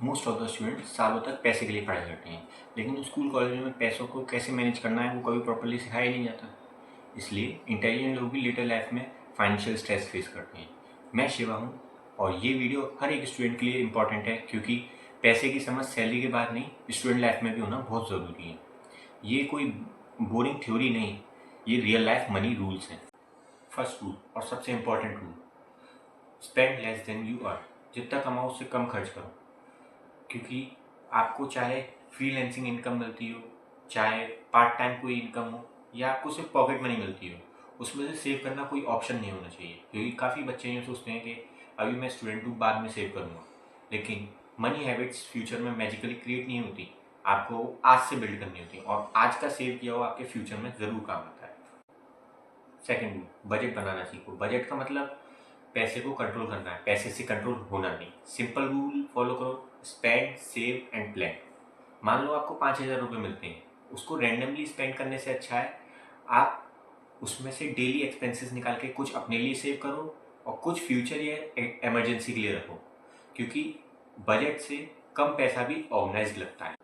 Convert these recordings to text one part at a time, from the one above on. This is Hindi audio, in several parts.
मोस्ट ऑफ द स्टूडेंट सालों तक पैसे के लिए पढ़ाई करते हैं, लेकिन स्कूल कॉलेज में पैसों को कैसे मैनेज करना है वो कभी प्रॉपर्ली सिखाया ही नहीं जाता। इसलिए इंटेलिजेंट लोग भी लिटिल लाइफ में फाइनेंशियल स्ट्रेस फेस करते हैं। मैं शिवा हूँ और ये वीडियो हर एक स्टूडेंट के लिए इम्पॉर्टेंट है, क्योंकि पैसे की समझ सैलरी के बाद नहीं, स्टूडेंट लाइफ में भी होना बहुत ज़रूरी है। ये कोई बोरिंग थ्योरी नहीं, ये रियल लाइफ मनी रूल्स हैं। फर्स्ट रूल और सबसे important rule, spend less than you earn. जितना कमाओ उससे कम खर्च करो, क्योंकि आपको चाहे फ्रीलांसिंग इनकम मिलती हो, चाहे पार्ट टाइम कोई इनकम हो, या आपको सिर्फ पॉकेट मनी मिलती हो, उसमें से सेव करना कोई ऑप्शन नहीं होना चाहिए। क्योंकि काफ़ी बच्चे ये सोचते हैं कि अभी मैं स्टूडेंट हूँ, बाद में सेव करूँगा, लेकिन मनी हैबिट्स फ्यूचर में मैजिकली क्रिएट नहीं होती, आपको आज से बिल्ड करनी होती है, और आज का सेव किया हुआ आपके फ्यूचर में ज़रूर काम आता है। सेकेंड रूल, बजट बनाना सीखो। बजट का मतलब पैसे को कंट्रोल करना है, पैसे से कंट्रोल होना नहीं। सिंपल रूल फॉलो करो, स्पेंड, सेव एंड प्लान। मान लो आपको 5,000 रुपये मिलते हैं, उसको रैंडमली स्पेंड करने से अच्छा है आप उसमें से डेली एक्सपेंसेस निकाल के कुछ अपने लिए सेव करो और कुछ फ्यूचर या इमरजेंसी के लिए रखो, क्योंकि बजट से कम पैसा भी ऑर्गेनाइज्ड लगता है।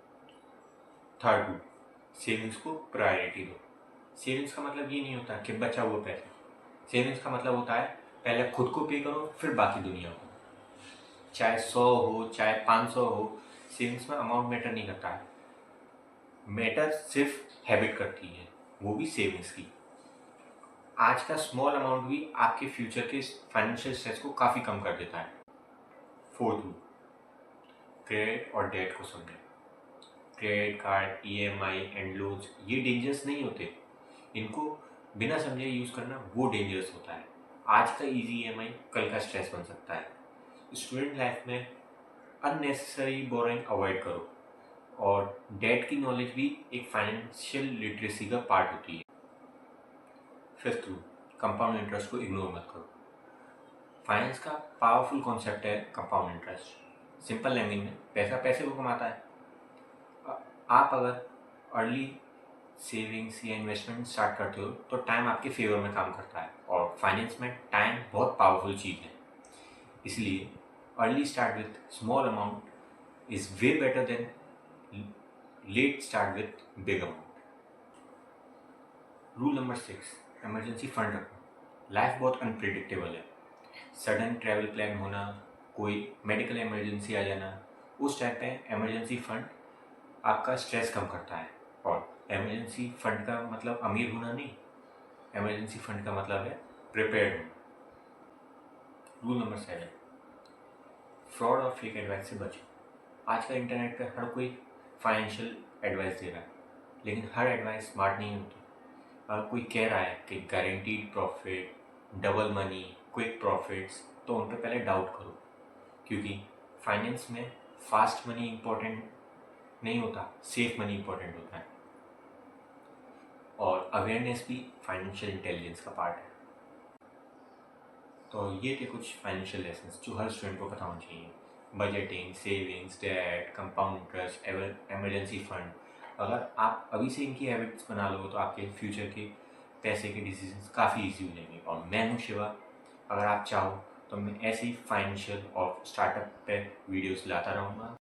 थर्ड रूल, सेविंग्स को प्रायोरिटी दो। सेविंग्स का मतलब ये नहीं होता कि बचा हुआ पैसा। सेविंग्स का मतलब होता है पहले खुद को पे करो, फिर बाकी दुनिया को। चाहे 100 हो, चाहे 500 हो, सेविंग्स में अमाउंट मैटर नहीं करता है। मैटर सिर्फ हैबिट करती है, वो भी सेविंग्स की। आज का स्मॉल अमाउंट भी आपके फ्यूचर के फाइनेंशियल स्ट्रेस को काफ़ी कम कर देता है। फोर्थ रूल, क्रेडिट और डेट को समझें। Credit card, EMI and loans ये डेंजरस नहीं होते, इनको बिना समझे यूज़ करना वो डेंजरस होता है। आज का इजी ईएमआई कल का स्ट्रेस बन सकता है। स्टूडेंट लाइफ में अननेसेसरी बोरिंग अवॉइड करो, और डेट की नॉलेज भी एक फाइनेंशियल लिटरेसी का पार्ट होती है। फिफ्थ रूल, कंपाउंड इंटरेस्ट को इग्नोर मत करो। फाइनेंस का पावरफुल कॉन्सेप्ट है कंपाउंड इंटरेस्ट। सिंपल लैंग्वेज में पैसा पैसे को कमाता है। आप अगर अर्ली सेविंग्स या इन्वेस्टमेंट स्टार्ट करते हो तो टाइम आपके फेवर में काम करता है, और फाइनेंस में टाइम बहुत पावरफुल चीज़ है। इसलिए early start with small amount is way better than late start with big amount. Rule number 6, emergency fund रखो। लाइफ बहुत अनप्रिडिक्टेबल है, सडन ट्रैवल प्लान होना, कोई मेडिकल इमरजेंसी आ जाना, उस टाइप पे इमरजेंसी फंड आपका स्ट्रेस कम करता है। और इमरजेंसी फंड का मतलब अमीर होना नहीं, इमरजेंसी फंड का मतलब है प्रिपेयर्ड होना। रूल नंबर 7, फ्रॉड और फेक एडवाइस से बचो। आज का इंटरनेट पे हर कोई फाइनेंशियल एडवाइस दे रहा है, लेकिन हर एडवाइस स्मार्ट नहीं होती। अगर कोई कह रहा है कि guaranteed profit, double money, quick profits, तो उन पर पहले डाउट करो, क्योंकि फाइनेंस में फास्ट मनी इम्पोर्टेंट नहीं होता, सेफ मनी इम्पोर्टेंट होता है। और अवेयरनेस भी फाइनेंशियल इंटेलिजेंस का पार्ट है। तो ये थे कुछ फाइनेंशियल लेसन्स जो हर स्टूडेंट को पता होना चाहिए। Budgeting, savings, debt, compound interest, emergency fund. अगर आप अभी से इनकी हैबिट्स बना लो तो आपके फ्यूचर के पैसे के डिसीजंस काफ़ी ईजी हो जाएंगे। और मैं हूँ शिवा, अगर आप चाहो तो मैं ऐसे ही फाइनेंशियल और स्टार्टअप पे वीडियोस लाता रहूँगा।